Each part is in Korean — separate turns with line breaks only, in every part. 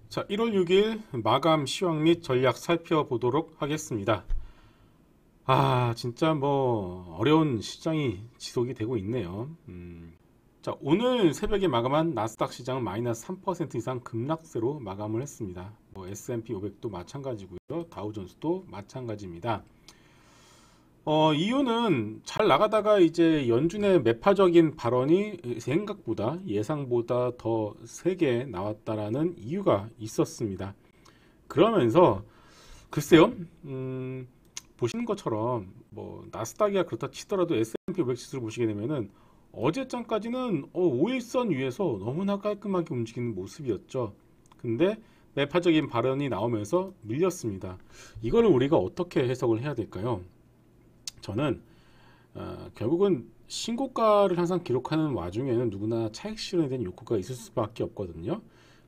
자, 1월 6일 마감 시황 및 전략 살펴보도록 하겠습니다. 진짜 어려운 시장이 지속이 되고 있네요. 자, 오늘 새벽에 마감한 나스닥 시장은 마이너스 3% 이상 급락세로 마감을 했습니다. S&P 500도 마찬가지고요. 다우존스도 마찬가지입니다. 이유는 잘 나가다가 이제 연준의 매파적인 발언이 생각보다 예상보다 더 세게 나왔다라는 이유가 있었습니다. 그러면서 글쎄요, 보시는 것처럼 나스닥이야 그렇다 치더라도 S&P 500 지수를 보시게 되면은 어제장까지는 5일선 위에서 너무나 깔끔하게 움직이는 모습이었죠. 근데 매파적인 발언이 나오면서 밀렸습니다. 이거를 우리가 어떻게 해석을 해야 될까요? 저는 결국은 신고가를 항상 기록하는 와중에는 누구나 차익 실현에 대한 욕구가 있을 수밖에 없거든요.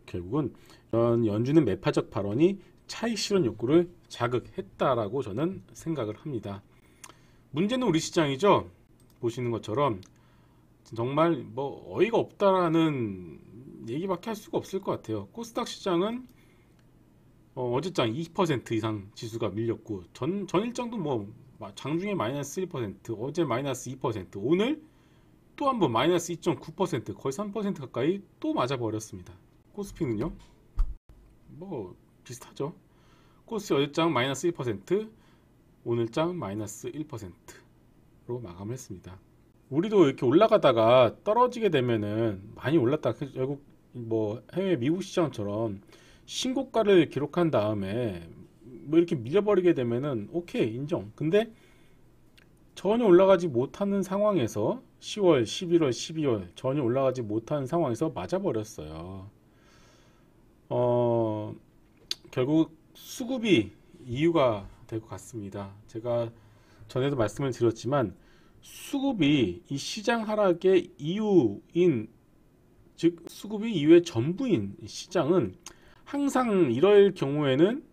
결국은 이런 연준의 매파적 발언이 차익 실현 욕구를 자극했다라고 저는 생각을 합니다. 문제는 우리 시장이죠. 보시는 것처럼 정말 어이가 없다라는 얘기밖에 할 수가 없을 것 같아요. 코스닥 시장은 어제장 20% 이상 지수가 밀렸고 전일장도 장중에 마이너스 1%, 어제 마이너스 2%, 오늘 또 한 번 마이너스 2.9%, 거의 3% 가까이 또 맞아버렸습니다. 코스피는요? 비슷하죠. 코스피 어제장 마이너스 1%, 오늘장 마이너스 1%로 마감을 했습니다. 우리도 이렇게 올라가다가 떨어지게 되면은 많이 올랐다 결국 해외 미국 시장처럼 신고가를 기록한 다음에 이렇게 밀려버리게 되면은 오케이 인정. 근데 전혀 올라가지 못하는 상황에서 10월, 11월, 12월 전혀 올라가지 못하는 상황에서 맞아버렸어요. 결국 수급이 이유가 될 것 같습니다. 제가 전에도 말씀을 드렸지만 수급이 이 시장 하락의 이유인, 즉 수급이 이유의 전부인 시장은 항상 이럴 경우에는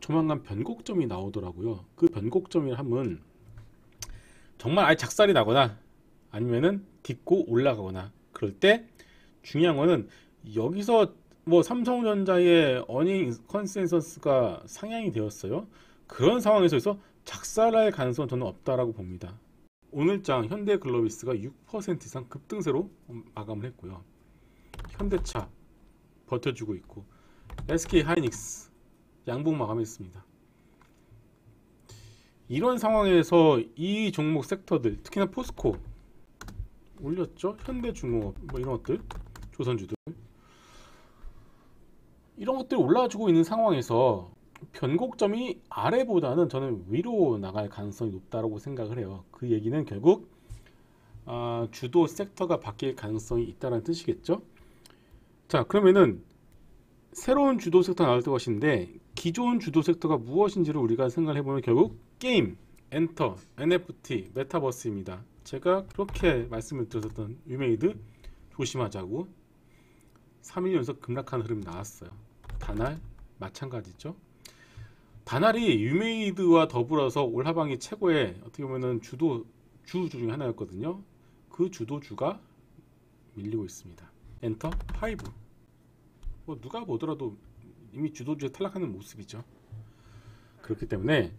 조만간 변곡점이 나오더라고요. 그 변곡점이 하면 정말 아예 작살이 나거나 아니면은 딛고 올라가거나, 그럴 때 중요한 거는 여기서 삼성전자의 어닝 컨센서스가 상향이 되었어요. 그런 상황에서 작살할 가능성은 저는 없다라고 봅니다. 오늘장 현대글로비스가 6% 이상 급등세로 마감을 했고요. 현대차 버텨주고 있고, SK하이닉스 양봉 마감했습니다. 이런 상황에서 이 종목 섹터들, 특히나 포스코 올렸죠. 현대중공업 이런 것들, 조선주들 이런 것들이 올라주고 있는 상황에서 변곡점이 아래보다는 저는 위로 나갈 가능성이 높다고 생각을 해요. 그 얘기는 결국 주도 섹터가 바뀔 가능성이 있다는 뜻이겠죠. 자, 그러면은 새로운 주도 섹터가 나올 것인데, 기존 주도 섹터가 무엇인지를 우리가 생각을 해보면 결국 게임, 엔터, NFT, 메타버스입니다. 제가 그렇게 말씀을 드렸던 유메이드 조심하자고 3일 연속 급락하는 흐름이 나왔어요. 다날 마찬가지죠. 다날이 유메이드와 더불어서 올 하반기 최고의 어떻게 보면은 주 중에 하나였거든요. 그 주도주가 밀리고 있습니다. 엔터, 하이브. 누가 보더라도 이미 주도주에 탈락하는 모습이죠. 그렇기 때문에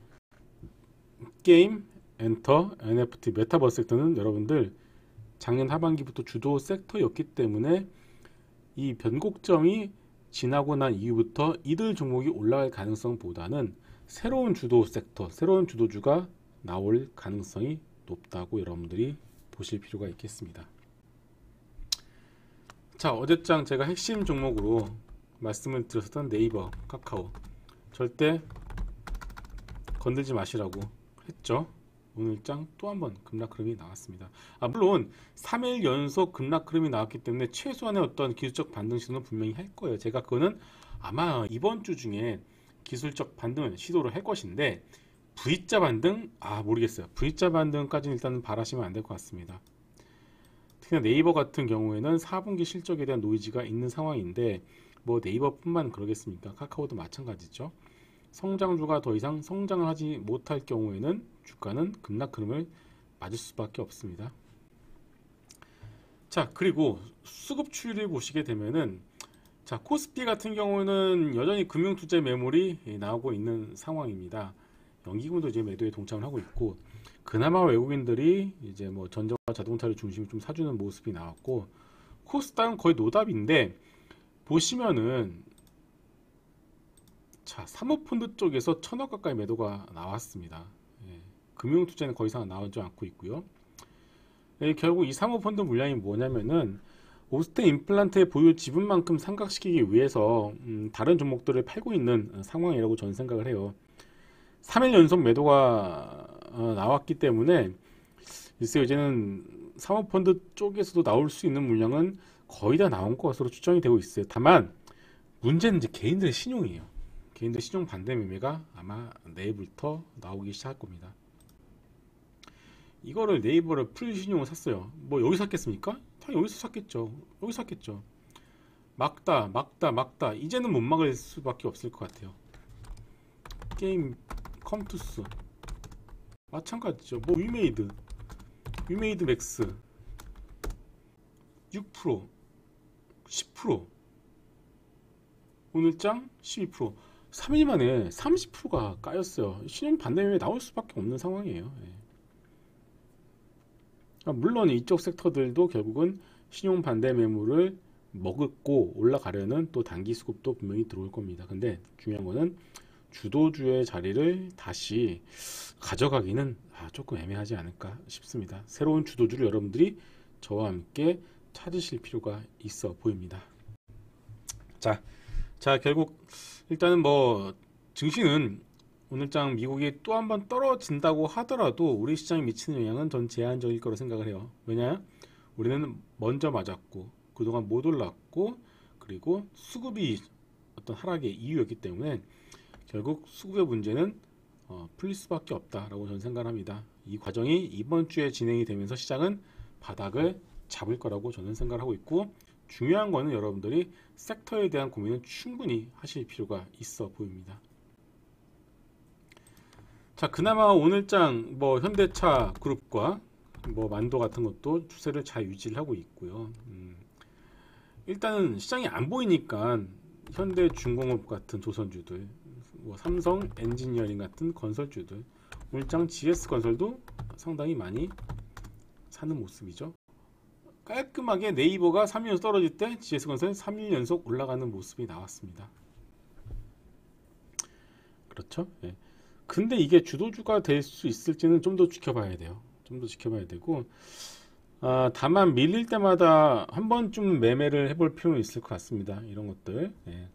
게임, 엔터, NFT, 메타버스 섹터는 여러분들 작년 하반기부터 주도 섹터였기 때문에 이 변곡점이 지나고 난 이후부터 이들 종목이 올라갈 가능성보다는 새로운 주도 섹터, 새로운 주도주가 나올 가능성이 높다고 여러분들이 보실 필요가 있겠습니다. 자, 어제장 제가 핵심 종목으로 말씀을 드렸던 네이버, 카카오 절대 건들지 마시라고 했죠. 오늘장 또 한 번 급락 흐름이 나왔습니다. 물론 3일 연속 급락 흐름이 나왔기 때문에 최소한의 어떤 기술적 반등 시도는 분명히 할 거예요. 제가 그거는 아마 이번 주 중에 기술적 반등을 시도를 할 것인데, V자 반등? 모르겠어요. V자 반등까지는 일단은 바라시면 안 될 것 같습니다. 특히나 네이버 같은 경우에는 4분기 실적에 대한 노이즈가 있는 상황인데, 네이버뿐만 그러겠습니까? 카카오도 마찬가지죠. 성장주가 더 이상 성장을 하지 못할 경우에는 주가는 급락 흐름을 맞을 수밖에 없습니다. 자, 그리고 수급 추이를 보시게 되면은, 자, 코스피 같은 경우는 여전히 금융투자 매물이 나오고 있는 상황입니다. 연기금도 이제 매도에 동참을 하고 있고, 그나마 외국인들이 이제 뭐 전자와 자동차를 중심으로 좀 사주는 모습이 나왔고, 코스닥은 거의 노답인데, 보시면은 자, 사모펀드 쪽에서 1,000억 가까이 매도가 나왔습니다. 예, 금융투자는 거의 이상 나오지 않고 있고요. 예, 결국 이 사모펀드 물량이 뭐냐면은 오스테 임플란트의 보유 지분만큼 상각시키기 위해서 다른 종목들을 팔고 있는 상황이라고 저는 생각을 해요. 3일 연속 매도가 나왔기 때문에 글쎄요, 이제는 사모펀드 쪽에서도 나올 수 있는 물량은 거의 다 나온 것으로 추정이 되고 있어요. 다만 문제는 이제 개인들의 신용이에요. 개인들 신용 반대 매매가 아마 내일부터 나오기 시작할 겁니다. 이거를 네이버를 풀 신용을 샀어요. 뭐 여기서 샀겠습니까? 당연히 여기서 샀겠죠. 여기서 샀겠죠. 막다. 이제는 못 막을 수밖에 없을 것 같아요. 게임 컴투스 마찬가지죠. 뭐 위메이드 맥스 6%, 10%, 오늘장 12%, 3일 만에 30%가 까였어요. 신용 반대매매 나올 수밖에 없는 상황이에요. 물론 이쪽 섹터들도 결국은 신용 반대 매물을 먹고 올라가려는 또 단기 수급도 분명히 들어올 겁니다. 근데 중요한 거는 주도주의 자리를 다시 가져가기는 조금 애매하지 않을까 싶습니다. 새로운 주도주를 여러분들이 저와 함께 찾으실 필요가 있어 보입니다. 자, 결국 일단은 뭐 증시는 오늘장 미국이 또 한 번 떨어진다고 하더라도 우리 시장에 미치는 영향은 전 제한적일 거라 생각을 해요. 왜냐? 우리는 먼저 맞았고 그동안 못 올랐고 그리고 수급이 어떤 하락의 이유였기 때문에 결국 수급의 문제는 풀릴 수밖에 없다라고 저는 생각합니다. 이 과정이 이번 주에 진행이 되면서 시장은 바닥을 잡을 거라고 저는 생각을 하고 있고, 중요한 거는 여러분들이 섹터에 대한 고민은 충분히 하실 필요가 있어 보입니다. 자, 그나마 오늘장 뭐 현대차 그룹과 뭐 만도 같은 것도 추세를 잘 유지를 하고 있고요. 일단은 시장이 안 보이니까 현대중공업 같은 조선주들, 뭐 삼성 엔지니어링 같은 건설주들, 오늘장 GS건설도 상당히 많이 사는 모습이죠. 깔끔하게 네이버가 3일 연속 떨어질 때 GS건설 3일 연속 올라가는 모습이 나왔습니다. 그렇죠? 예. 근데 이게 주도주가 될 수 있을지는 좀 더 지켜봐야 돼요. 좀 더 지켜봐야 되고, 다만 밀릴 때마다 한 번쯤 매매를 해볼 필요는 있을 것 같습니다. 이런 것들. 예.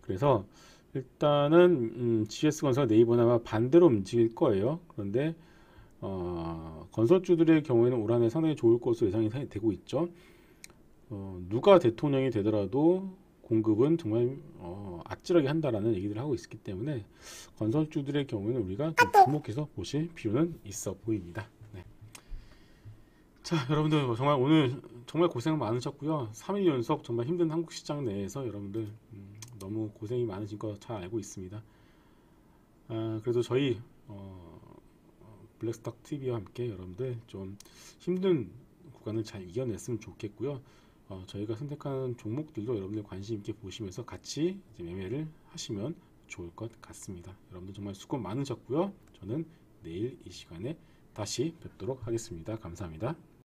그래서 일단은 GS건설 네이버는 아마 반대로 움직일 거예요. 그런데 건설주들의 경우에는 올 한해 상당히 좋을 것으로 예상이 되고 있죠. 누가 대통령이 되더라도 공급은 정말 아찔하게 한다라는 얘기들을 하고 있기 때문에 건설주들의 경우에는 우리가 좀 주목해서 보실 필요는 있어 보입니다. 네. 자, 여러분들 정말 오늘 정말 고생 많으셨고요. 3일 연속 정말 힘든 한국 시장 내에서 여러분들 너무 고생이 많으신 거 잘 알고 있습니다. 그래도 저희 블랙스탁 TV와 함께 여러분들 좀 힘든 구간을 잘 이겨냈으면 좋겠고요. 저희가 선택하는 종목들도 여러분들 관심 있게 보시면서 같이 이제 매매를 하시면 좋을 것 같습니다. 여러분들 정말 수고 많으셨고요. 저는 내일 이 시간에 다시 뵙도록 하겠습니다. 감사합니다.